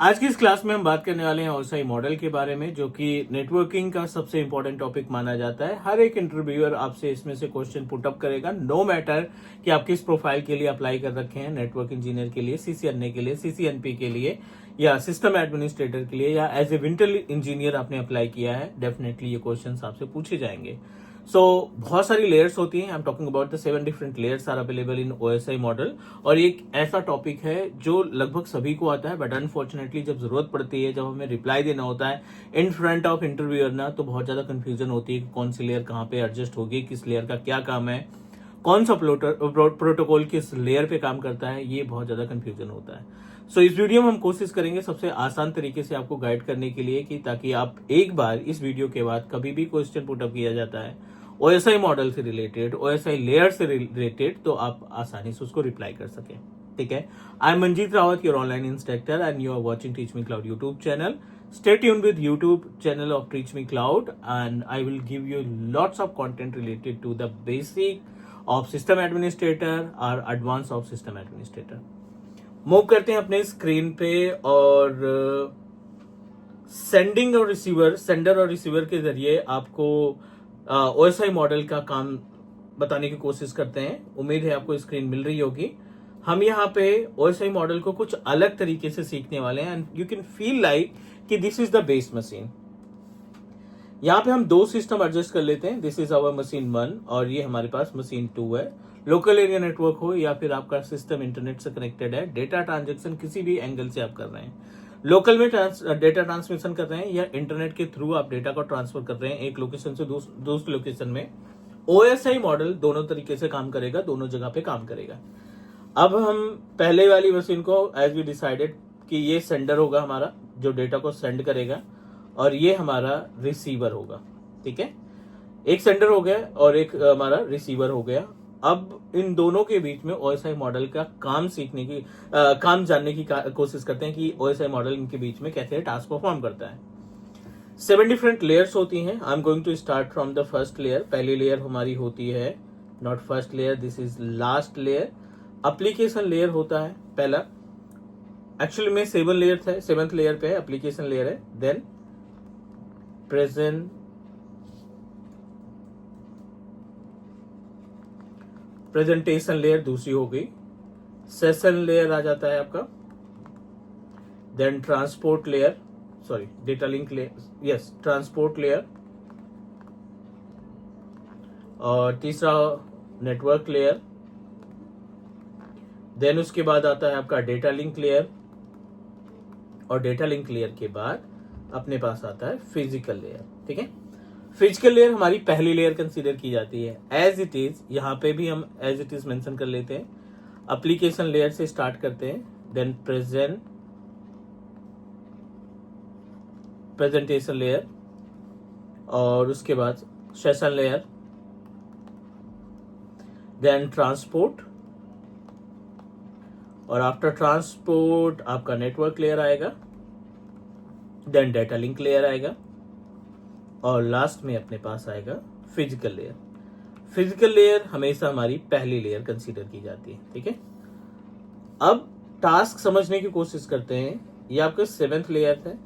आज की इस क्लास में हम बात करने वाले हैं ओएसआई मॉडल के बारे में, जो कि नेटवर्किंग का सबसे इंपॉर्टेंट टॉपिक माना जाता है। हर एक इंटरव्यूअर आपसे इसमें से क्वेश्चन पुटअप करेगा, नो मैटर कि आप किस प्रोफाइल के लिए अप्लाई कर रखे हैं, नेटवर्क इंजीनियर के लिए, सीसीएनए के लिए, सीसीएनपी के लिए, या सिस्टम एडमिनिस्ट्रेटर के लिए, या एज ए विंटर इंजीनियर आपने अप्लाई किया है, डेफिनेटली ये क्वेश्चन आपसे पूछे जाएंगे। बहुत सारी लेयर्स होती हैं। I am talking about the 7 different layers are available in OSI model. और एक ऐसा टॉपिक है जो लगभग सभी को आता है, बट अनफॉर्चुनेटली जब जरूरत पड़ती है, जब हमें रिप्लाई देना होता है इन फ्रंट ऑफ इंटरव्यूअर ना, तो बहुत ज्यादा कंफ्यूजन होती है कि कौन सी लेयर कहाँ पे एडजस्ट होगी, किस लेयर का क्या काम है, कौन सा प्रोटोकॉल किस लेयर पे काम करता है, ये बहुत ज्यादा कंफ्यूजन होता है। इस वीडियो में हम कोशिश करेंगे सबसे आसान तरीके से आपको गाइड करने के लिए, कि ताकि आप एक बार इस वीडियो के बाद कभी भी क्वेश्चन पुटअप किया जाता है ओएसआई मॉडल से रिलेटेड, ओएसआई लेयर से रिलेटेड, तो आप आसानी से उसको रिप्लाई कर सके। ठीक है। I am Manjeet Rawat, your online instructor, and you are watching teach me cloud YouTube channel. Stay tuned with YouTube channel of Teach Me Cloud, and I will give you lots of content related to the basic of system administrator or advanced of system administrator. Move करते हैं अपने screen पे, और sender और receiver के जरिए आपको OSI model का काम बताने की कोशिश करते हैं। उम्मीद है आपको स्क्रीन मिल रही होगी। हम यहाँ पे ओएसआई मॉडल को कुछ अलग तरीके से सीखने वाले हैं, and you can feel like कि this is the base machine. यहाँ पे हम दो सिस्टम एडजस्ट कर लेते हैं। दिस इज आवर मशीन 1 और ये हमारे पास मशीन 2 है। लोकल एरिया नेटवर्क हो या फिर आपका सिस्टम इंटरनेट से कनेक्टेड है, डेटा ट्रांजेक्शन किसी भी एंगल से आप कर रहे हैं, लोकल में डेटा ट्रांसमिशन कर रहे हैं, या इंटरनेट के थ्रू आप डेटा को ट्रांसफर कर रहे हैं एक लोकेशन से दूसरी लोकेशन में, ओएसआई मॉडल दोनों तरीके से काम करेगा, दोनों जगह पे काम करेगा। अब हम पहले वाली मशीन को एज वी डिसाइडेड कि ये सेंडर होगा हमारा, जो डेटा को सेंड करेगा, और ये हमारा रिसीवर होगा। ठीक है, एक सेंडर हो गया और एक हमारा रिसीवर हो गया। अब इन दोनों के बीच में ओएसआई मॉडल का काम सीखने की काम जानने की कोशिश करते हैं कि ओएसआई मॉडल इनके बीच में कैसे टास्क परफॉर्म करता है। 7 डिफरेंट लेयर्स होती हैं। I am going to start from the first layer. पहली लेयर हमारी होती है, not first layer, this is last layer, application layer होता है पहला। एक्चुअली में 7 लेयर है, 7th लेयर पे एप्लीकेशन लेयर है। देन प्रेजेंटेशन लेयर दूसरी हो गई। सेशन लेयर आ जाता है आपका। Then transport layer, sorry data link layer, yes transport layer. और तीसरा नेटवर्क लेयर। देन उसके बाद आता है आपका डेटा लिंक लेयर, और डेटा लिंक लेयर के बाद अपने पास आता है फिजिकल लेयर। ठीक है, फिजिकल लेयर हमारी पहली लेयर कंसीडर की जाती है। एज इट इज, यहाँ पे भी हम एज इट इज मेंशन कर लेते हैं। एप्लीकेशन लेयर से स्टार्ट करते हैं, देन प्रेजेंटेशन लेयर, और उसके बाद सेशन लेयर, देन ट्रांसपोर्ट, और आफ्टर ट्रांसपोर्ट आपका नेटवर्क लेयर आएगा, देन डेटा लिंक लेयर आएगा, और लास्ट में अपने पास आएगा फिजिकल लेयर। फिजिकल लेयर हमेशा हमारी पहली लेयर कंसीडर की जाती है। ठीक है, अब टास्क समझने की कोशिश करते हैं। ये आपका 7th लेयर है,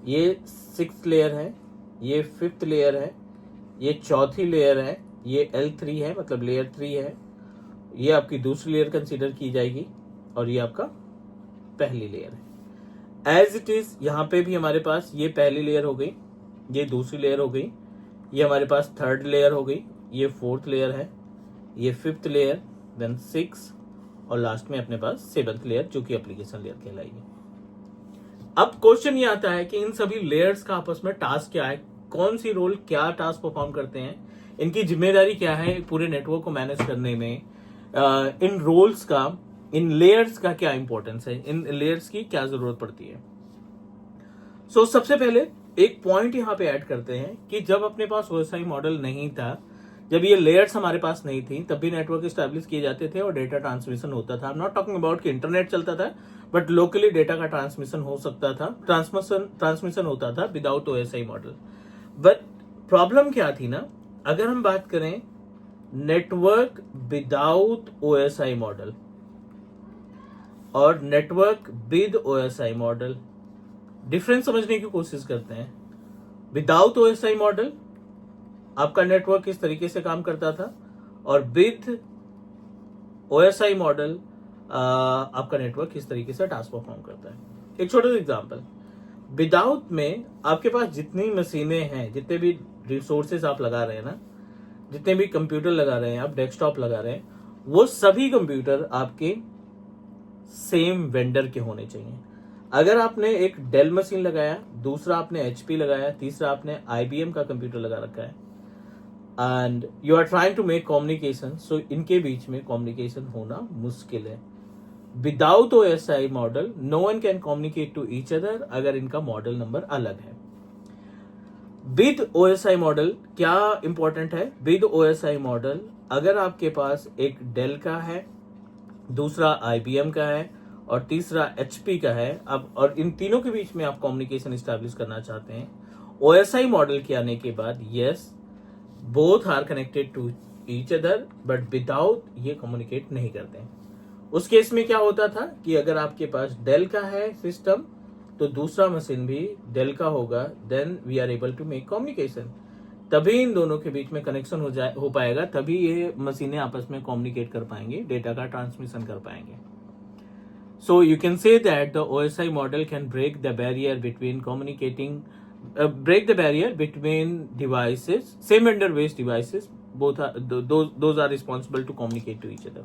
ये 6th लेयर है, ये 5th लेयर है, ये चौथी लेयर है, ये L3 है, मतलब लेयर 3 है, ये आपकी दूसरी लेयर कंसीडर की जाएगी, और ये आपका पहली लेयर है। एज इट इज यहाँ पे भी हमारे पास ये पहली लेयर हो गई, ये दूसरी लेयर हो गई, ये हमारे पास 3rd लेयर हो गई, ये 4th लेयर है, ये 5th लेयर, देन 6, और लास्ट में अपने पास 7th लेयर, जो कि एप्लीकेशन लेयर कहलाएगी। अब क्वेश्चन ये आता है कि इन सभी लेयर्स का आपस में टास्क क्या है, कौन सी रोल क्या टास्क परफॉर्म करते हैं, इनकी जिम्मेदारी क्या है पूरे नेटवर्क को मैनेज करने में, इन रोल्स का, इन लेयर्स का क्या इंपॉर्टेंस है, इन लेयर्स की क्या जरूरत पड़ती है। सबसे पहले एक पॉइंट यहाँ पे ऐड करते हैं कि जब अपने पास ओएसआई मॉडल नहीं था, जब ये लेयर्स हमारे पास नहीं थी, तब भी नेटवर्क स्टैब्लिश किए जाते थे और डेटा ट्रांसमिशन होता था। नॉट टॉकिंग अबाउट कि इंटरनेट चलता था, बट लोकली डेटा का ट्रांसमिशन हो सकता था, ट्रांसमिशन होता था without OSI model. But problem क्या थी ना, अगर हम बात करें नेटवर्क विदाउट ओएसआई मॉडल, और network with OSI model. Difference समझने की कोशिश करते हैं। विदाउट ओएसआई मॉडल आपका नेटवर्क इस तरीके से काम करता था, और विद ओएसआई मॉडल आपका नेटवर्क इस तरीके से टास्क परफॉर्म करता है। एक छोटा सा एग्जांपल, विदाउट में आपके पास जितनी मशीनें हैं, जितने भी रिसोर्सेज आप लगा रहे हैं ना, जितने भी कंप्यूटर लगा रहे हैं आप, डेस्कटॉप लगा रहे हैं, वो सभी कंप्यूटर आपके सेम वेंडर के होने चाहिए। अगर आपने एक डेल मशीन लगाया, दूसरा आपने एचपी लगाया, तीसरा आपने आईबीएम का कंप्यूटर लगा रखा है, and you are trying to make communication, so इनके बीच में कम्युनिकेशन होना मुश्किल है। Without OSI model no one can communicate to each other, अगर इनका मॉडल नंबर अलग है। विद ओएसआई मॉडल क्या इंपॉर्टेंट है? विद ओएसआई मॉडल अगर आपके पास एक डेल का है, दूसरा आईबीएम का है और तीसरा एचपी का है, अब और इन तीनों के बीच में आप कम्युनिकेशन स्टैब्लिश करना चाहते हैं, ओएसआई मॉडल के आने के बाद yes, both are connected to each other, but without ये कम्युनिकेट नहीं करते हैं। उस केस में क्या होता था कि अगर आपके पास डेल का है सिस्टम, तो दूसरा मशीन भी डेल का होगा, then we are able to make communication. तभी इन दोनों के बीच में कनेक्शन हो पाएगा, तभी ये मशीनें आपस में कम्युनिकेट कर पाएंगे, डेटा का ट्रांसमिशन कर पाएंगे। So you can say that the OSI model can break the barrier between communicating, break the barrier between devices, same vendor based devices, both are those are responsible to communicate to each other।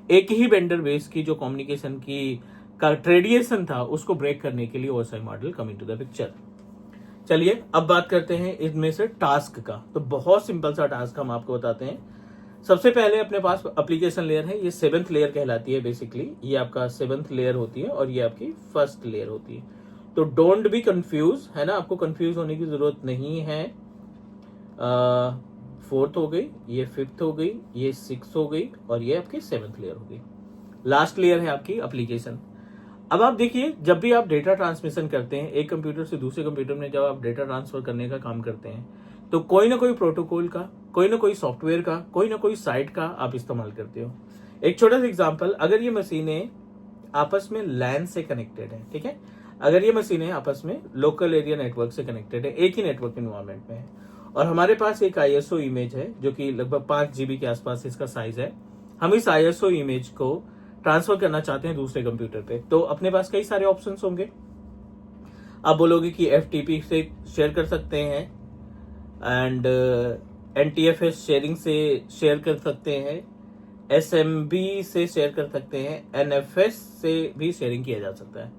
एक ही vendor base की जो communication की का ट्रेडिएशन था, उसको break करने के लिए OSI model come into the picture. चलिए अब बात करते हैं इनमें से टास्क का। तो बहुत सिंपल सा टास्क हम आपको बताते हैं। सबसे पहले अपने पास एप्लीकेशन लेयर है, ये 7th लेयर कहलाती है बेसिकली, ये आपका 7th लेयर होती है और ये आपकी फर्स्ट लेयर होती है। तो डोंट बी कंफ्यूज, है ना, आपको कंफ्यूज होने की जरूरत नहीं है। 4th हो गई, ये 5th हो गई, ये 6th हो गई और ये आपकी 7th लेयर हो गई। लास्ट लेयर है आपकी एप्लीकेशन। अब आप देखिए, जब भी आप डेटा ट्रांसमिशन करते हैं एक कंप्यूटर से दूसरे कंप्यूटर में, जब आप डेटा ट्रांसफर करने का काम करते हैं, तो कोई ना कोई प्रोटोकॉल का, कोई ना कोई सॉफ्टवेयर का, कोई ना कोई साइट का आप इस्तेमाल करते हो। एक छोटा सा एग्जांपल, अगर ये मशीनें आपस में लैन से कनेक्टेड है, ठीक है, अगर ये मशीनें आपस में लोकल एरिया नेटवर्क से कनेक्टेड है, एक ही नेटवर्क एनवायरनमेंट में है, और हमारे पास एक आईएसओ इमेज है जो कि लगभग 5 GB के आसपास इसका साइज है, हम इस आईएसओ इमेज को ट्रांसफर करना चाहते हैं दूसरे कंप्यूटर पे, तो अपने पास कई सारे ऑप्शंस होंगे। आप बोलोगे कि एफटीपी से शेयर कर सकते हैं, एंड एनटीएफएस शेयरिंग से शेयर कर सकते हैं, एसएमबी से शेयर कर सकते हैं, एनएफएस से भी शेयरिंग किया जा सकता है।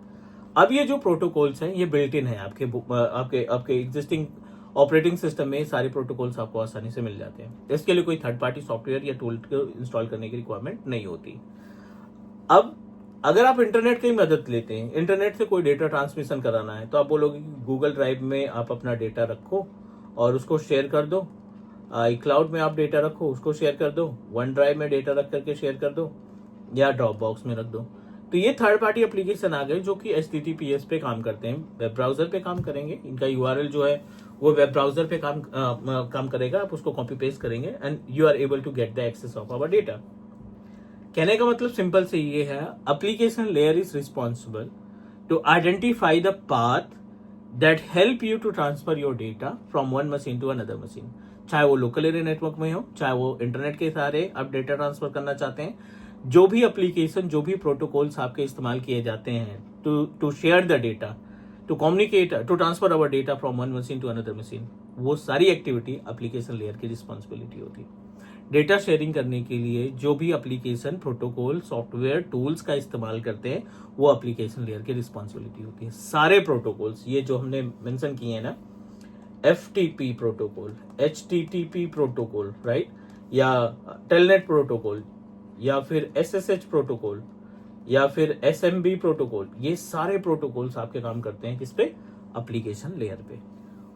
अब ये जो प्रोटोकॉल्स हैं ये बिल्ट इन है आपके आपके आपके एग्जिस्टिंग ऑपरेटिंग सिस्टम में, सारे प्रोटोकॉल्स आपको आसानी से मिल जाते हैं। इसके लिए कोई थर्ड पार्टी सॉफ्टवेयर या टूल को इंस्टॉल करने की रिक्वायरमेंट नहीं होती। अब अगर आप इंटरनेट की मदद लेते हैं, इंटरनेट से कोई डेटा ट्रांसमिशन कराना है, तो आप बोलोगे कि गूगल ड्राइव में आप अपना डेटा रखो और उसको शेयर कर दो, iCloud में आप डेटा रखो उसको शेयर कर दो, वन ड्राइव में डेटा रख करके शेयर कर दो, या ड्रॉप बॉक्स में रख दो। तो ये थर्ड पार्टी एप्लीकेशन आ गए जो कि HTTPS पे काम करते हैं, वेब ब्राउजर पे काम करेंगे। इनका URL जो है वो वेब ब्राउजर पे काम करेगा, आप उसको कॉपी पेस्ट करेंगे and you are able to get the access of our data. कहने का मतलब सिंपल से ये है, application layer is responsible to identify the path that help you to transfer your data from one machine to another machine, चाहे वो local area network में हो, चाहे वो इंटरनेट के सहारे आप डेटा ट्रांसफर करना चाहते हैं। जो भी एप्लीकेशन, जो भी प्रोटोकॉल्स आपके इस्तेमाल किए जाते हैं to share the data, to communicate, to transfer our data from one machine to another machine, वो सारी एक्टिविटी एप्लीकेशन लेयर की रिस्पॉन्सिबिलिटी होती है। डेटा शेयरिंग करने के लिए जो भी एप्लीकेशन, प्रोटोकॉल, सॉफ्टवेयर, टूल्स का इस्तेमाल करते हैं, वो एप्लीकेशन लेयर की रिस्पॉन्सिबिलिटी होती है। सारे प्रोटोकॉल्स ये जो हमने मेंशन किए हैं ना, FTP protocol, HTTP protocol, right, या टेलनेट प्रोटोकॉल, या फिर SSH प्रोटोकॉल, या फिर SMB प्रोटोकॉल, ये सारे प्रोटोकॉल्स आपके काम करते हैं किस पे? एप्लीकेशन लेयर पे।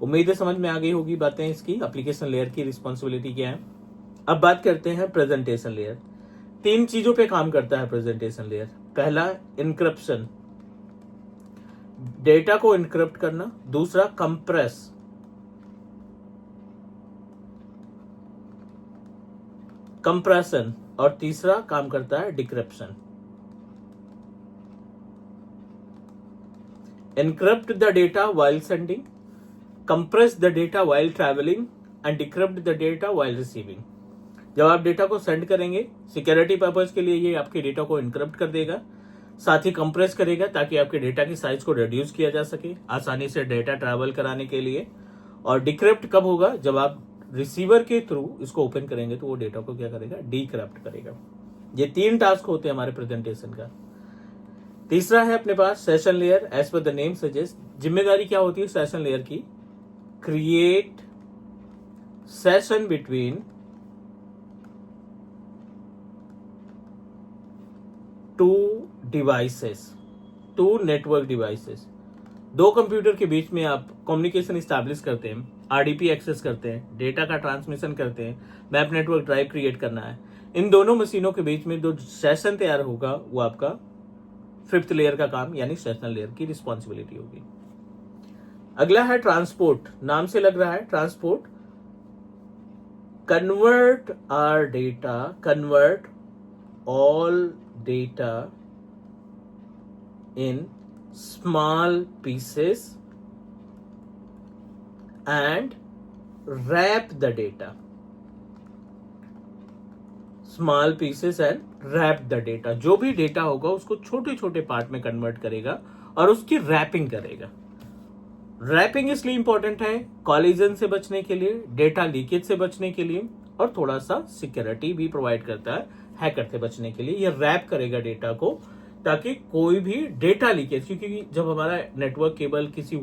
उम्मीद है समझ में आ गई होगी बातें इसकी, एप्लीकेशन लेयर की रिस्पॉन्सिबिलिटी क्या है। अब बात करते हैं प्रेजेंटेशन लेयर। 3 चीजों पे काम करता है प्रेजेंटेशन लेयर। पहला, इनक्रिप्शन, डेटा को इनक्रिप्ट करना। दूसरा, कंप्रेशन, और तीसरा काम करता है decryption. encrypt the data while sending, compress the data while traveling and decrypt the data while receiving. जब आप डेटा को सेंड करेंगे सिक्योरिटी पर्पज के लिए ये आपके डेटा को इनक्रप्ट कर देगा, साथ ही कंप्रेस करेगा ताकि आपके डेटा की साइज को रिड्यूस किया जा सके आसानी से डेटा ट्रैवल कराने के लिए। और डिक्रिप्ट कब होगा, जब आप रिसीवर के थ्रू इसको ओपन करेंगे तो वो डेटा को क्या करेगा, डिक्रिप्ट करेगा। ये 3 टास्क होते हैं हमारे प्रेजेंटेशन का। तीसरा है अपने पास session layer. As per the name suggest, जिम्मेदारी क्या होती है सेशन लेयर की, create session between two devices, two network devices. 2 computer के बीच में आप कम्युनिकेशन स्टैब्लिश करते हैं, आरडीपी एक्सेस करते हैं, डेटा का ट्रांसमिशन करते हैं, मैप नेटवर्क ड्राइव क्रिएट करना है। इन दोनों मशीनों के बीच में जो सेशन तैयार होगा वो आपका 5th लेयर का काम यानी सेशन लेयर की रिस्पॉन्सिबिलिटी होगी। अगला है ट्रांसपोर्ट। नाम से लग रहा है transport, convert our data, convert all data in small pieces and wrap the data. Small pieces and wrap the data. जो भी डेटा होगा उसको छोटे छोटे पार्ट में कन्वर्ट करेगा और उसकी रैपिंग करेगा। रैपिंग इसलिए इंपॉर्टेंट है कॉलिजन से बचने के लिए, डेटा लीकेज से बचने के लिए और थोड़ा सा सिक्योरिटी भी प्रोवाइड करता है हैकर से बचने के लिए। ये रैप करेगा डेटा को ताकि कोई भी डेटा लीकेज, क्योंकि जब हमारा नेटवर्क केबल किसी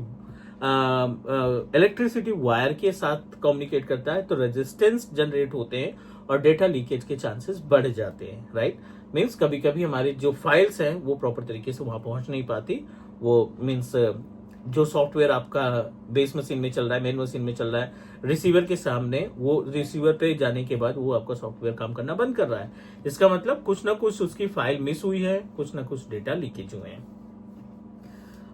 इलेक्ट्रिसिटी वायर के साथ कम्युनिकेट करता है तो रेजिस्टेंस जनरेट होते हैं और डेटा लीकेज के चांसेस बढ़ जाते हैं। राइट, मीन्स कभी कभी हमारी जो फाइल्स हैं वो प्रॉपर तरीके से वहां पहुंच नहीं पाती। वो मीन्स जो सॉफ्टवेयर आपका बेस मशीन में चल रहा है, मेन मशीन में चल रहा है, रिसीवर के सामने, वो रिसीवर पे जाने के बाद वो आपका सॉफ्टवेयर काम करना बंद कर रहा है। इसका मतलब कुछ ना कुछ उसकी फाइल मिस हुई है, कुछ ना कुछ डेटा लीकेज हुए हैं।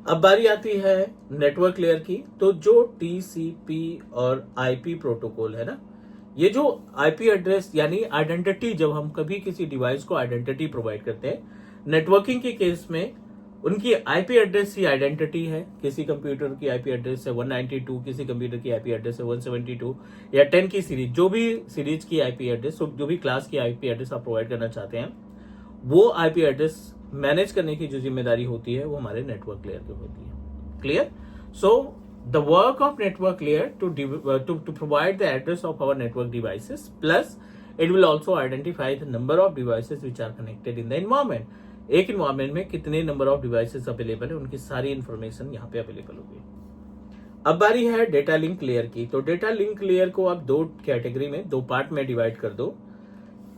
अब बारी आती है नेटवर्क लेयर की। तो जो टीसीपी और आईपी प्रोटोकॉल है ना, ये जो आईपी एड्रेस यानी आइडेंटिटी, जब हम कभी किसी डिवाइस को आइडेंटिटी प्रोवाइड करते हैं, नेटवर्किंग के केस में उनकी आईपी एड्रेस ही आइडेंटिटी है। किसी कंप्यूटर की आईपी एड्रेस है 192, किसी कंप्यूटर की आईपी एड्रेस है 172 या 10 की सीरीज, जो भी सीरीज की आईपी एड्रेस, जो भी क्लास की आईपी एड्रेस आप प्रोवाइड करना चाहते हैं, वो आईपी एड्रेस मैनेज करने की जो जिम्मेदारी होती है वो हमारे नेटवर्क लेयर की होती है। Clear? So the work of network layer to provide the address of our network devices, plus it will also identify the number of devices which are connected in the environment. एक environment में कितने number of devices available है, उनकी सारी information यहाँ पे available होगी। अब बारी है डेटा लिंक लेयर की। तो डेटा लिंक लेयर को आप 2 कैटेगरी में, 2 पार्ट में डिवाइड कर दो।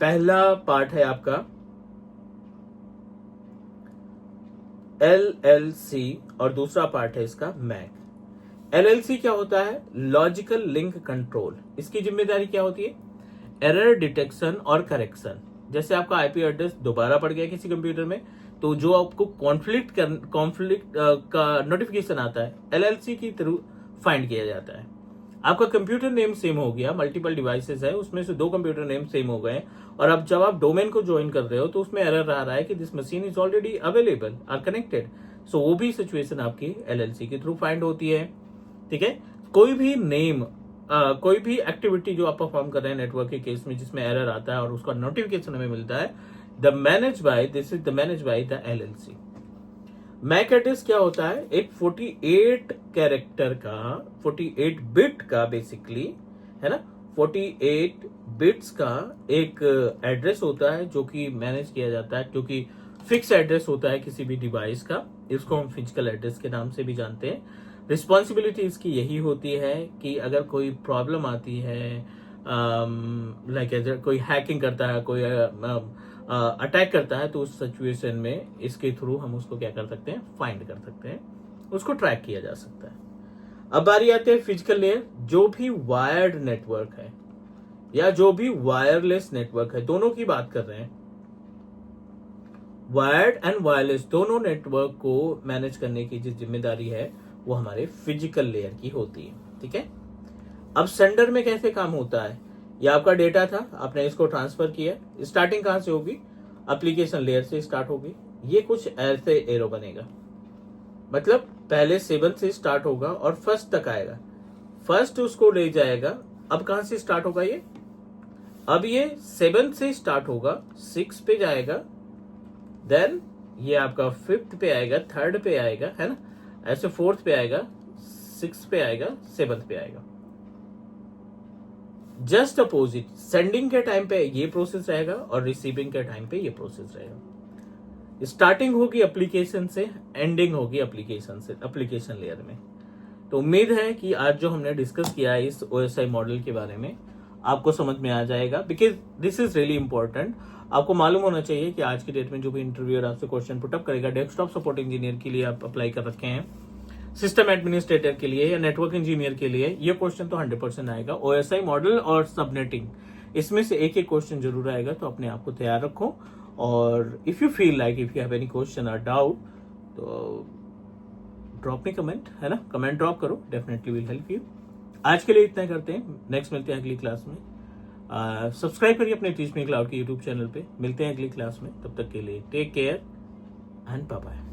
पहला पार्ट है आपका LLC और दूसरा पार्ट है इसका मैक। LLC क्या होता है? Logical link control. इसकी जिम्मेदारी क्या होती है? एरर डिटेक्शन और करेक्शन। जैसे आपका आईपी एड्रेस दोबारा पड़ गया किसी कंप्यूटर में, तो जो आपको कॉन्फ्लिक्ट का नोटिफिकेशन आता है एलएलसी के थ्रू फाइंड किया जाता है। आपका कंप्यूटर नेम सेम हो गया, मल्टीपल डिवाइसेस है, उसमें से 2 कंप्यूटर नेम सेम हो गए और अब जब आप डोमेन को ज्वाइन कर रहे हो तो उसमें एरर आ रहा है कि this machine is already available or connected. So वो भी सिचुएशन आपकी एलएलसी के थ्रू फाइंड होती है। ठीक है, कोई भी नेम, कोई भी एक्टिविटी जो आप परफॉर्म कर रहे हैं नेटवर्क के केस में जिसमें एरर आता है और उसका नोटिफिकेशन हमें मिलता है, this is the manage by the LLC. MAC address क्या होता है? एक 48 कैरेक्टर का, 48 बिट का बेसिकली, है ना, 48 बिट्स का एक एड्रेस होता है जो कि मैनेज किया जाता है, क्योंकि फिक्स एड्रेस होता है किसी भी डिवाइस का। इसको हम फिजिकल एड्रेस के नाम से भी जानते हैं। रिस्पॉन्सिबिलिटी इसकी यही होती है कि अगर कोई प्रॉब्लम आती है, लाइक कोई हैकिंग करता है, कोई अटैक करता है, तो उस सिचुएशन में इसके थ्रू हम उसको क्या कर सकते हैं? फाइंड कर सकते हैं, उसको ट्रैक किया जा सकता है। अब बारी आती है फिजिकल लेयर। जो भी वायर्ड नेटवर्क है या जो भी वायरलेस नेटवर्क है, दोनों की बात कर रहे हैं, वायर्ड एंड वायरलेस दोनों नेटवर्क को मैनेज करने की जो जिम्मेदारी है वो हमारे फिजिकल लेयर की होती है। ठीक है, अब सेंडर में कैसे काम होता है? ये आपका डेटा था, आपने इसको ट्रांसफर किया, स्टार्टिंग कहां से होगी? एप्लीकेशन लेयर से स्टार्ट होगी। ये कुछ ऐसे एरो बनेगा, मतलब पहले 7 से स्टार्ट होगा और फर्स्ट तक आएगा, फर्स्ट उसको ले जाएगा। अब कहां से स्टार्ट होगा ये? अब ये 7 से स्टार्ट होगा, 6 पे जाएगा, देन ये आपका 5th पे आएगा, 3rd पे आएगा, है ना, ऐसे 4th पे आएगा, 6th पे आएगा, 7th पे आएगा। जस्ट अपोजिट, सेंडिंग के टाइम पे ये प्रोसेस रहेगा और रिसीविंग के टाइम पे ये प्रोसेस रहेगा। स्टार्टिंग होगी एप्लीकेशन से, एंडिंग होगी एप्लीकेशन से, एप्लीकेशन लेयर में। तो उम्मीद है कि आज जो हमने डिस्कस किया है इस OSI मॉडल के बारे में आपको समझ में आ जाएगा, because this is really important. आपको मालूम होना चाहिए कि आज की डेट में जो भी इंटरव्यूअर आपसे क्वेश्चन पुटअप करेगा, डेस्कटॉप सपोर्ट इंजीनियर के लिए आप अप्लाई कर रखे हैं, सिस्टम एडमिनिस्ट्रेटर के लिए या नेटवर्क इंजीनियर के लिए, ये क्वेश्चन तो 100% आएगा। OSI मॉडल और सबनेटिंग, इसमें से एक एक क्वेश्चन जरूर आएगा, तो अपने आप को तैयार रखो। और if you feel like if you have any question और डाउट, तो ड्रॉप मी कमेंट, है ना, कमेंट ड्रॉप करो, डेफिनेटली विल हेल्प यू। आज के लिए इतना करते हैं, नेक्स्ट मिलते हैं अगली क्लास में। सब्सक्राइब करिए अपने टीच मी क्लाउड के यूट्यूब चैनल पे। मिलते हैं अगली क्लास में, तब तक के लिए take care and bye bye.